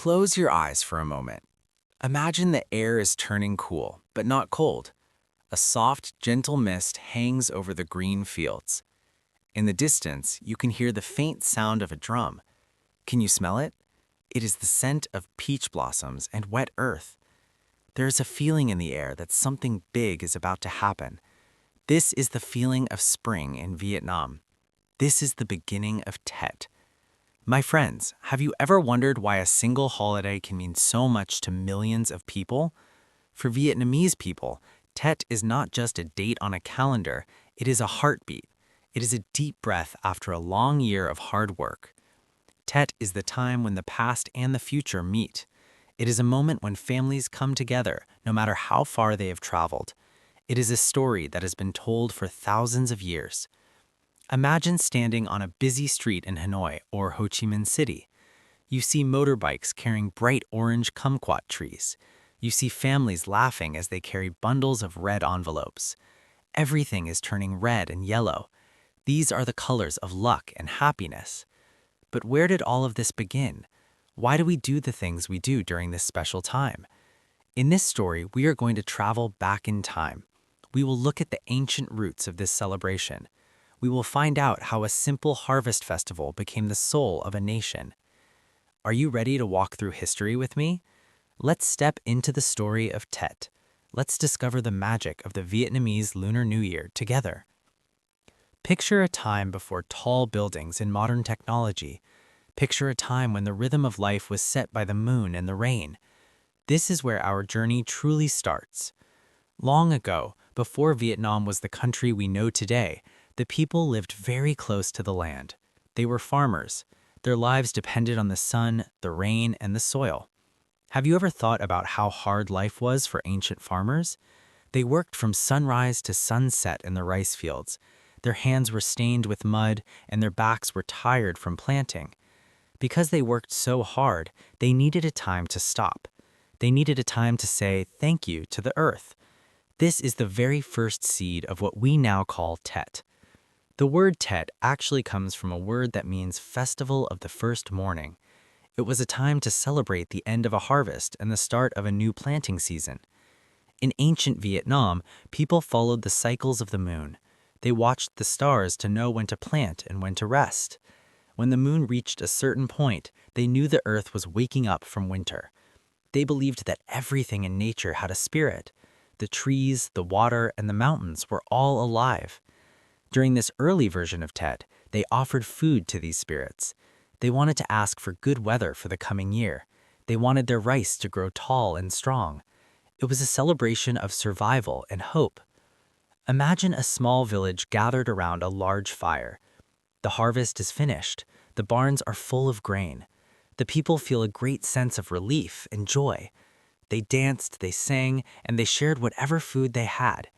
Close your eyes for a moment. Imagine the air is turning cool, but not cold. A soft, gentle mist hangs over the green fields. In the distance, you can hear the faint sound of a drum. Can you smell it? It is the scent of peach blossoms and wet earth. There is a feeling in the air that something big is about to happen. This is the feeling of spring in Vietnam. This is the beginning of Tet. My friends, have you ever wondered why a single holiday can mean so much to millions of people? For Vietnamese people, Tet is not just a date on a calendar, it is a heartbeat. It is a deep breath after a long year of hard work. Tet is the time when the past and the future meet. It is a moment when families come together, no matter how far they have traveled. It is a story that has been told for thousands of years. Imagine standing on a busy street in Hanoi or Ho Chi Minh City. You see motorbikes carrying bright orange kumquat trees. You see families laughing as they carry bundles of red envelopes. Everything is turning red and yellow. These are the colors of luck and happiness. But where did all of this begin? Why do we do the things we do during this special time? In this story, we are going to travel back in time. We will look at the ancient roots of this celebration. We will find out how a simple harvest festival became the soul of a nation. Are you ready to walk through history with me? Let's step into the story of Tet. Let's discover the magic of the Vietnamese Lunar New Year together. Picture a time before tall buildings and modern technology. Picture a time when the rhythm of life was set by the moon and the rain. This is where our journey truly starts. Long ago, before Vietnam was the country we know today, the people lived very close to the land. They were farmers. Their lives depended on the sun, the rain, and the soil. Have you ever thought about how hard life was for ancient farmers? They worked from sunrise to sunset in the rice fields. Their hands were stained with mud, and their backs were tired from planting. Because they worked so hard, they needed a time to stop. They needed a time to say thank you to the earth. This is the very first seed of what we now call Tet. The word Tet actually comes from a word that means festival of the first morning. It was a time to celebrate the end of a harvest and the start of a new planting season. In ancient Vietnam, people followed the cycles of the moon. They watched the stars to know when to plant and when to rest. When the moon reached a certain point, they knew the earth was waking up from winter. They believed that everything in nature had a spirit. The trees, the water, and the mountains were all alive. During this early version of Tet, they offered food to these spirits. They wanted to ask for good weather for the coming year. They wanted their rice to grow tall and strong. It was a celebration of survival and hope. Imagine a small village gathered around a large fire. The harvest is finished. The barns are full of grain. The people feel a great sense of relief and joy. They danced, they sang, and they shared whatever food they had.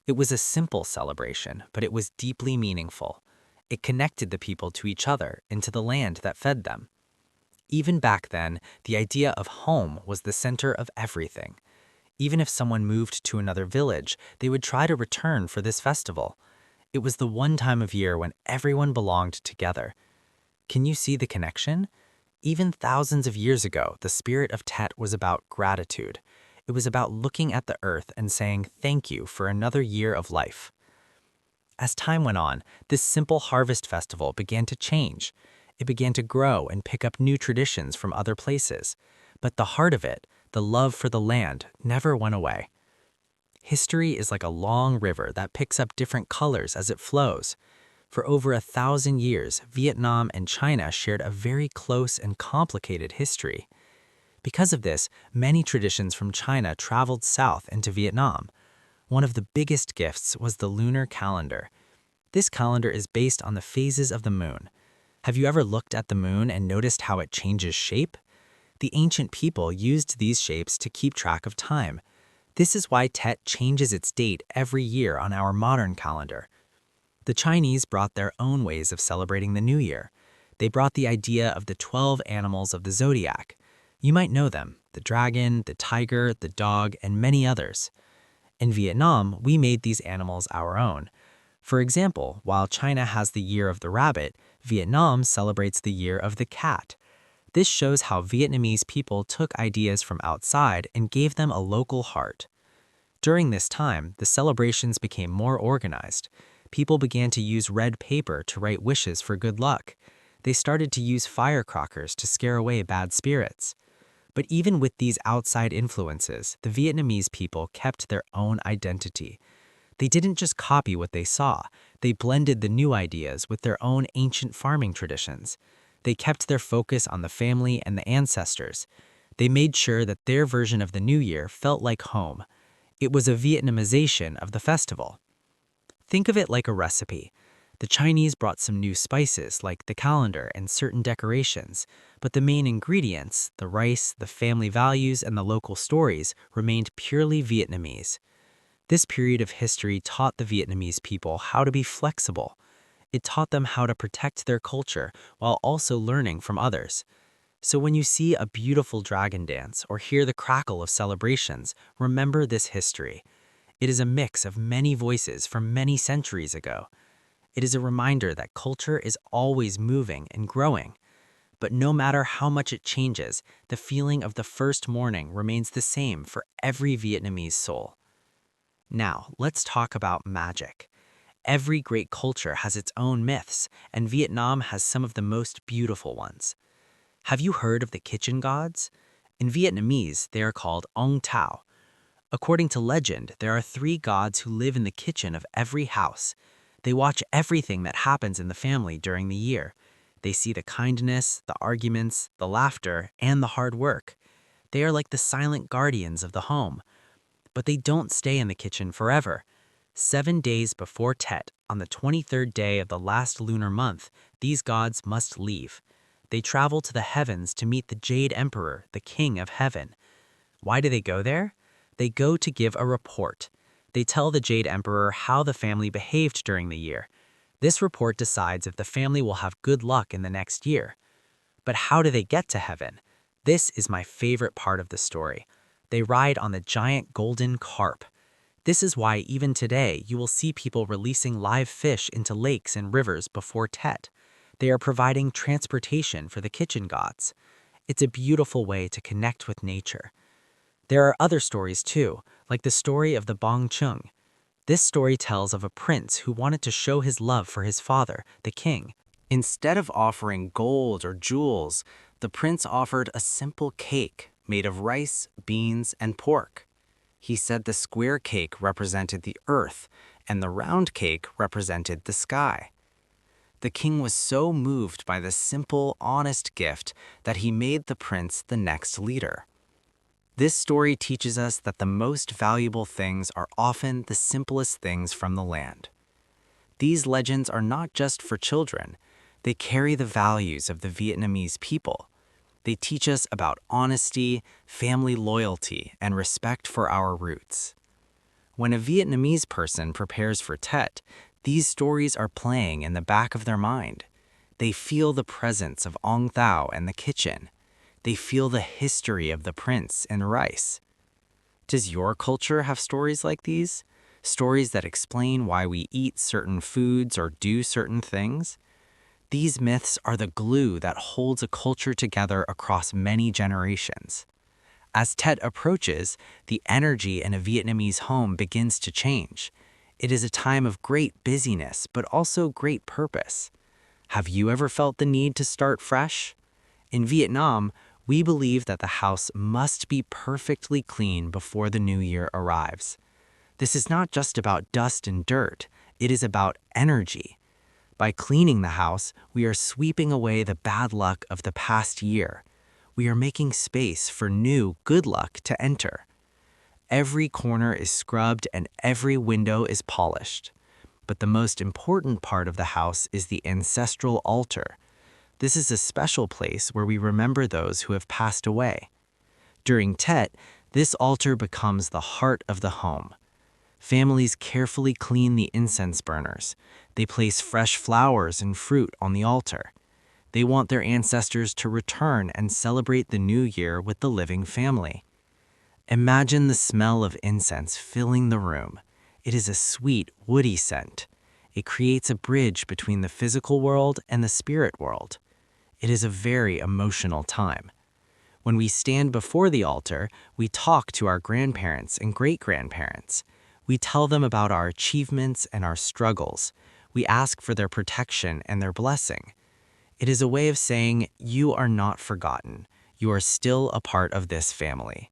It was a simple celebration, but it was deeply meaningful. It connected the people to each other and to the land that fed them. Even back then, the idea of home was the center of everything. Even if someone moved to another village, they would try to return for this festival. It was the one time of year when everyone belonged together. Can you see the connection? Even thousands of years ago, the spirit of Tet was about gratitude. It was about looking at the earth and saying thank you for another year of life. As time went on, this simple harvest festival began to change. It began to grow and pick up new traditions from other places. But the heart of it, the love for the land, never went away. History is like a long river that picks up different colors as it flows. For over 1,000 years, Vietnam and China shared a very close and complicated history. Because of this, many traditions from China traveled south into Vietnam. One of the biggest gifts was the lunar calendar. This calendar is based on the phases of the moon. Have you ever looked at the moon and noticed how it changes shape? The ancient people used these shapes to keep track of time. This is why Tet changes its date every year on our modern calendar. The Chinese brought their own ways of celebrating the new year. They brought the idea of the 12 animals of the zodiac. You might know them: the dragon, the tiger, the dog, and many others. In Vietnam, we made these animals our own. For example, while China has the year of the rabbit, Vietnam celebrates the year of the cat. This shows how Vietnamese people took ideas from outside and gave them a local heart. During this time, the celebrations became more organized. People began to use red paper to write wishes for good luck. They started to use firecrackers to scare away bad spirits. But even with these outside influences, the Vietnamese people kept their own identity. They didn't just copy what they saw, they blended the new ideas with their own ancient farming traditions. They kept their focus on the family and the ancestors. They made sure that their version of the new year felt like home. It was a Vietnamization of the festival. Think of it like a recipe. The Chinese brought some new spices like the calendar and certain decorations, but the main ingredients, the rice, the family values, and the local stories, remained purely Vietnamese. This period of history taught the Vietnamese people how to be flexible. It taught them how to protect their culture while also learning from others. So when you see a beautiful dragon dance or hear the crackle of celebrations, remember this history. It is a mix of many voices from many centuries ago. It is a reminder that culture is always moving and growing. But no matter how much it changes, the feeling of the first morning remains the same for every Vietnamese soul. Now, let's talk about magic. Every great culture has its own myths, and Vietnam has some of the most beautiful ones. Have you heard of the kitchen gods? In Vietnamese, they are called Ông Táo. According to legend, there are 3 gods who live in the kitchen of every house. They watch everything that happens in the family during the year. They see the kindness, the arguments, the laughter, and the hard work. They are like the silent guardians of the home. But they don't stay in the kitchen forever. 7 days before Tet, on the 23rd day of the last lunar month, these gods must leave. They travel to the heavens to meet the Jade Emperor, the King of Heaven. Why do they go there? They go to give a report. They tell the Jade Emperor how the family behaved during the year. This report decides if the family will have good luck in the next year. But how do they get to heaven? This is my favorite part of the story. They ride on the giant golden carp. This is why even today you will see people releasing live fish into lakes and rivers before Tet. They are providing transportation for the kitchen gods. It's a beautiful way to connect with nature. There are other stories too, like the story of the Bánh Chưng. This story tells of a prince who wanted to show his love for his father, the king. Instead of offering gold or jewels, the prince offered a simple cake made of rice, beans, and pork. He said the square cake represented the earth and the round cake represented the sky. The king was so moved by the simple, honest gift that he made the prince the next leader. This story teaches us that the most valuable things are often the simplest things from the land. These legends are not just for children. They carry the values of the Vietnamese people. They teach us about honesty, family loyalty, and respect for our roots. When a Vietnamese person prepares for Tet, these stories are playing in the back of their mind. They feel the presence of Ông Táo and the kitchen. They feel the history of the prince and rice. Does your culture have stories like these? Stories that explain why we eat certain foods or do certain things? These myths are the glue that holds a culture together across many generations. As Tet approaches, the energy in a Vietnamese home begins to change. It is a time of great busyness, but also great purpose. Have you ever felt the need to start fresh? In Vietnam, we believe that the house must be perfectly clean before the new year arrives. This is not just about dust and dirt, it is about energy. By cleaning the house, we are sweeping away the bad luck of the past year. We are making space for new good luck to enter. Every corner is scrubbed and every window is polished. But the most important part of the house is the ancestral altar. This is a special place where we remember those who have passed away. During Tet, this altar becomes the heart of the home. Families carefully clean the incense burners. They place fresh flowers and fruit on the altar. They want their ancestors to return and celebrate the new year with the living family. Imagine the smell of incense filling the room. It is a sweet, woody scent. It creates a bridge between the physical world and the spirit world. It is a very emotional time. When we stand before the altar, we talk to our grandparents and great-grandparents. We tell them about our achievements and our struggles. We ask for their protection and their blessing. It is a way of saying, you are not forgotten. You are still a part of this family.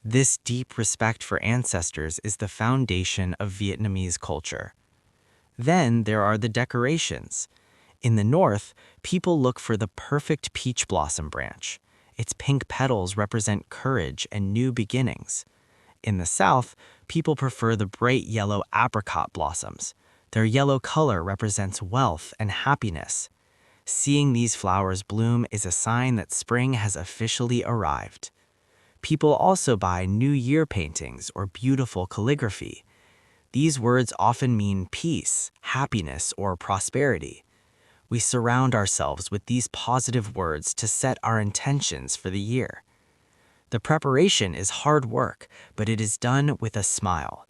This deep respect for ancestors is the foundation of Vietnamese culture. Then there are the decorations. In the north, people look for the perfect peach blossom branch. Its pink petals represent courage and new beginnings. In the south, people prefer the bright yellow apricot blossoms. Their yellow color represents wealth and happiness. Seeing these flowers bloom is a sign that spring has officially arrived. People also buy New Year paintings or beautiful calligraphy. These words often mean peace, happiness, or prosperity. We surround ourselves with these positive words to set our intentions for the year. The preparation is hard work, but it is done with a smile.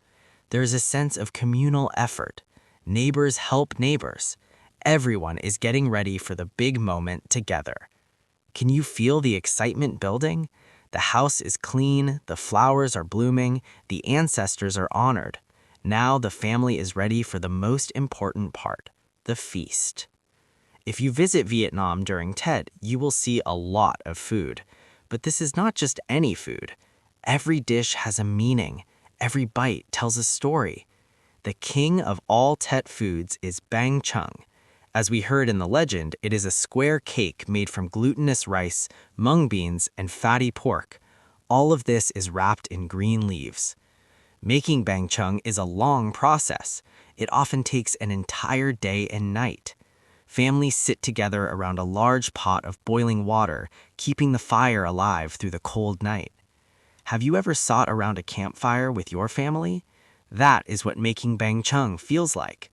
There is a sense of communal effort. Neighbors help neighbors. Everyone is getting ready for the big moment together. Can you feel the excitement building? The house is clean, the flowers are blooming, the ancestors are honored. Now the family is ready for the most important part, the feast. If you visit Vietnam during Tet, you will see a lot of food. But this is not just any food. Every dish has a meaning. Every bite tells a story. The king of all Tet foods is Bánh Chưng. As we heard in the legend, it is a square cake made from glutinous rice, mung beans, and fatty pork. All of this is wrapped in green leaves. Making Bánh Chưng is a long process. It often takes an entire day and night. Families sit together around a large pot of boiling water, keeping the fire alive through the cold night. Have you ever sat around a campfire with your family? That is what making Bánh Chưng feels like.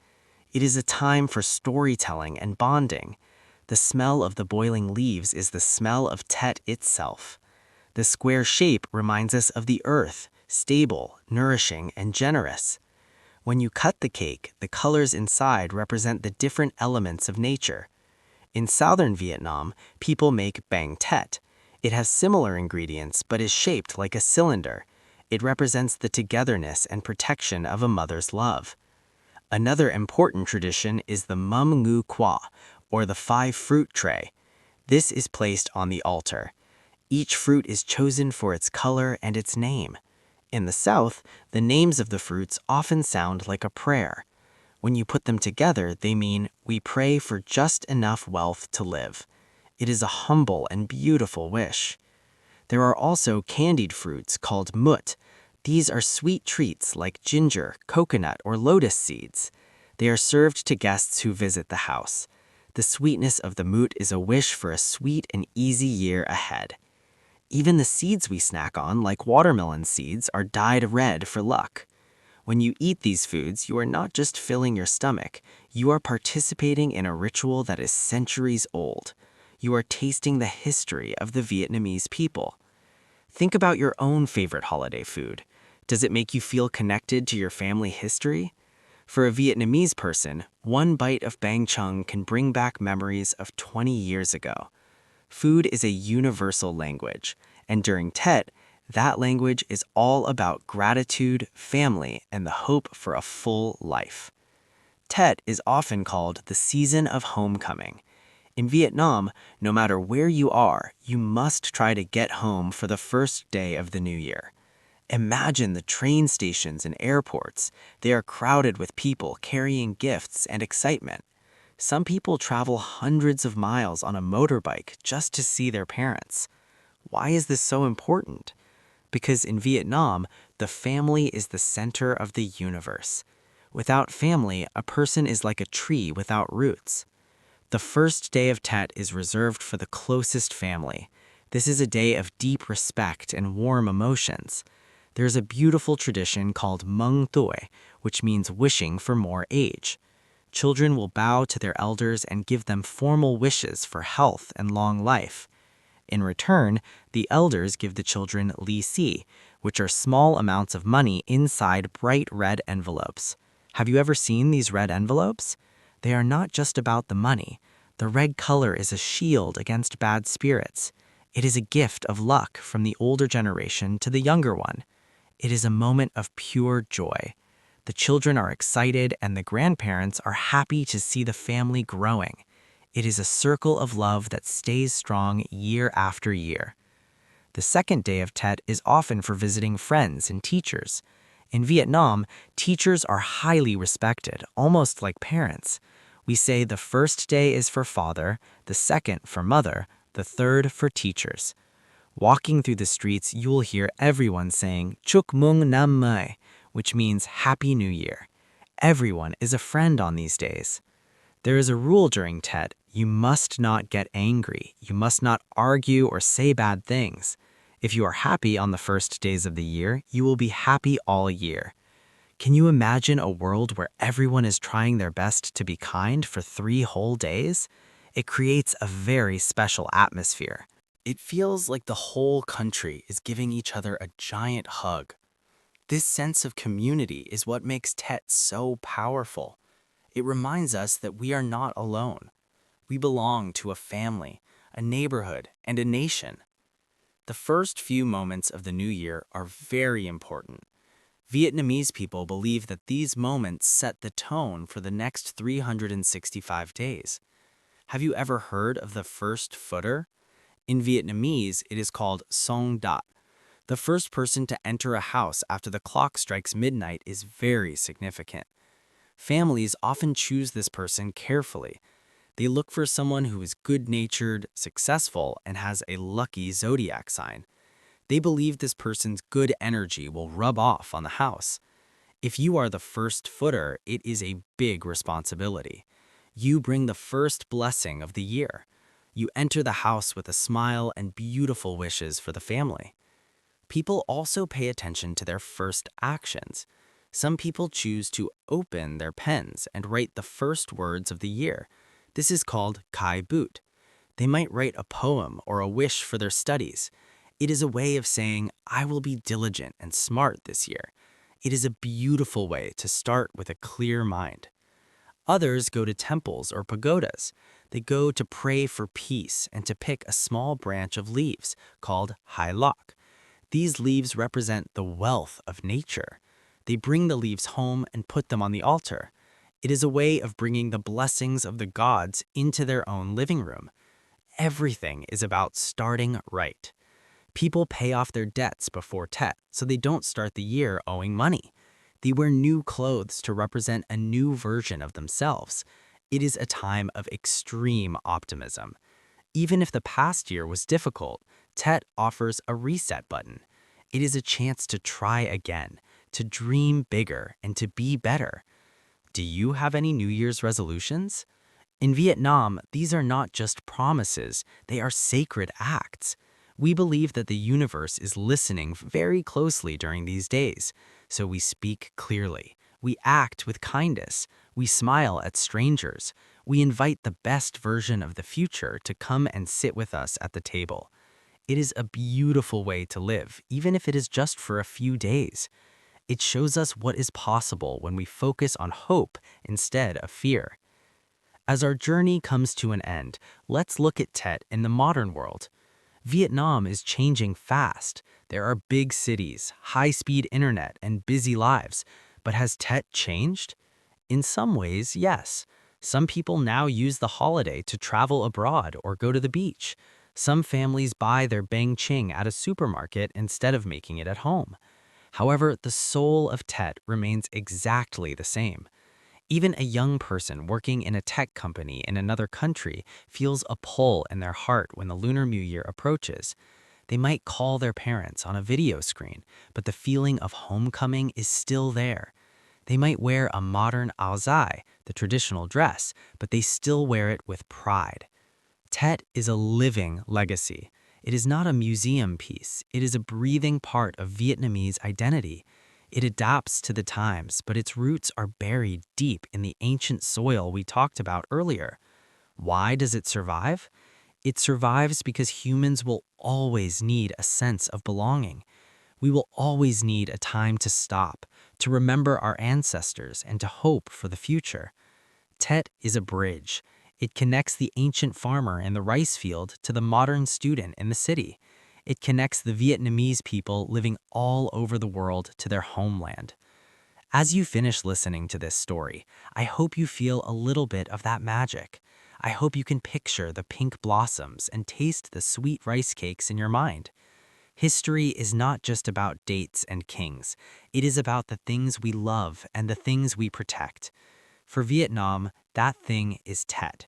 It is a time for storytelling and bonding. The smell of the boiling leaves is the smell of Tet itself. The square shape reminds us of the earth, stable, nourishing, and generous. When you cut the cake, the colors inside represent the different elements of nature. In southern Vietnam, people make bánh Tet. It has similar ingredients but is shaped like a cylinder. It represents the togetherness and protection of a mother's love. Another important tradition is the mâm ngũ quả, or the 5-fruit tray. This is placed on the altar. Each fruit is chosen for its color and its name. In the South, the names of the fruits often sound like a prayer. When you put them together, they mean, we pray for just enough wealth to live. It is a humble and beautiful wish. There are also candied fruits called mứt. These are sweet treats like ginger, coconut, or lotus seeds. They are served to guests who visit the house. The sweetness of the mứt is a wish for a sweet and easy year ahead. Even the seeds we snack on, like watermelon seeds, are dyed red for luck. When you eat these foods, you are not just filling your stomach, you are participating in a ritual that is centuries old. You are tasting the history of the Vietnamese people. Think about your own favorite holiday food. Does it make you feel connected to your family history? For a Vietnamese person, one bite of Bánh Chưng can bring back memories of 20 years ago. Food is a universal language, and during Tet, that language is all about gratitude, family, and the hope for a full life. Tet is often called the season of homecoming. In Vietnam, no matter where you are, you must try to get home for the first day of the new year. Imagine the train stations and airports. They are crowded with people carrying gifts and excitement. Some people travel hundreds of miles on a motorbike just to see their parents. Why is this so important? Because in Vietnam, the family is the center of the universe. Without family, a person is like a tree without roots. The first day of Tet is reserved for the closest family. This is a day of deep respect and warm emotions. There is a beautiful tradition called Mừng, tuổi, which means wishing for more age. Children will bow to their elders and give them formal wishes for health and long life. In return, the elders give the children lì xì, which are small amounts of money inside bright red envelopes. Have you ever seen these red envelopes? They are not just about the money. The red color is a shield against bad spirits. It is a gift of luck from the older generation to the younger one. It is a moment of pure joy. The children are excited and the grandparents are happy to see the family growing. It is a circle of love that stays strong year after year. The second day of Tet is often for visiting friends and teachers. In Vietnam, teachers are highly respected, almost like parents. We say the first day is for father, the second for mother, the third for teachers. Walking through the streets, you'll hear everyone saying Chúc Mừng năm mới, which means Happy New Year. Everyone is a friend on these days. There is a rule during Tet: you must not get angry. You must not argue or say bad things. If you are happy on the first days of the year, you will be happy all year. Can you imagine a world where everyone is trying their best to be kind for 3 whole days? It creates a very special atmosphere. It feels like the whole country is giving each other a giant hug. This sense of community is what makes Tet so powerful. It reminds us that we are not alone. We belong to a family, a neighborhood, and a nation. The first few moments of the new year are very important. Vietnamese people believe that these moments set the tone for the next 365 days. Have you ever heard of the first footer? In Vietnamese, it is called Song Dat. The first person to enter a house after the clock strikes midnight is very significant. Families often choose this person carefully. They look for someone who is good-natured, successful, and has a lucky zodiac sign. They believe this person's good energy will rub off on the house. If you are the first footer, it is a big responsibility. You bring the first blessing of the year. You enter the house with a smile and beautiful wishes for the family. People also pay attention to their first actions. Some people choose to open their pens and write the first words of the year. This is called khai bút. They might write a poem or a wish for their studies. It is a way of saying, I will be diligent and smart this year. It is a beautiful way to start with a clear mind. Others go to temples or pagodas. They go to pray for peace and to pick a small branch of leaves called hai lok. These leaves represent the wealth of nature. They bring the leaves home and put them on the altar. It is a way of bringing the blessings of the gods into their own living room. Everything is about starting right. People pay off their debts before Tet, so they don't start the year owing money. They wear new clothes to represent a new version of themselves. It is a time of extreme optimism. Even if the past year was difficult, Tet offers a reset button. It is a chance to try again, to dream bigger, and to be better. Do you have any New Year's resolutions? In Vietnam, these are not just promises, they are sacred acts. We believe that the universe is listening very closely during these days, so we speak clearly. We act with kindness. We smile at strangers. We invite the best version of the future to come and sit with us at the table. It is a beautiful way to live, even if it is just for a few days. It shows us what is possible when we focus on hope instead of fear. As our journey comes to an end, let's look at Tet in the modern world. Vietnam is changing fast. There are big cities, high-speed internet, and busy lives. But has Tet changed? In some ways, yes. Some people now use the holiday to travel abroad or go to the beach. Some families buy their Bánh Chưng at a supermarket instead of making it at home. However, the soul of Tet remains exactly the same. Even a young person working in a tech company in another country feels a pull in their heart when the Lunar New Year approaches. They might call their parents on a video screen, but the feeling of homecoming is still there. They might wear a modern áo dài, the traditional dress, but they still wear it with pride. Tet is a living legacy. It is not a museum piece. It is a breathing part of Vietnamese identity. It adapts to the times, but its roots are buried deep in the ancient soil we talked about earlier. Why does it survive? It survives because humans will always need a sense of belonging. We will always need a time to stop, to remember our ancestors, and to hope for the future. Tet is a bridge. It connects the ancient farmer in the rice field to the modern student in the city. It connects the Vietnamese people living all over the world to their homeland. As you finish listening to this story, I hope you feel a little bit of that magic. I hope you can picture the pink blossoms and taste the sweet rice cakes in your mind. History is not just about dates and kings. It is about the things we love and the things we protect. For Vietnam, that thing is Tet.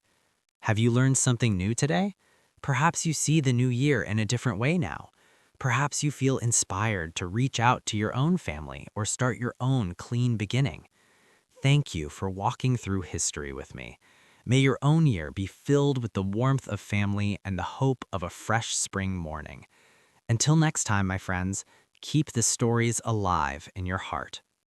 Have you learned something new today? Perhaps you see the new year in a different way now. Perhaps you feel inspired to reach out to your own family or start your own clean beginning. Thank you for walking through history with me. May your own year be filled with the warmth of family and the hope of a fresh spring morning. Until next time, my friends, keep the stories alive in your heart.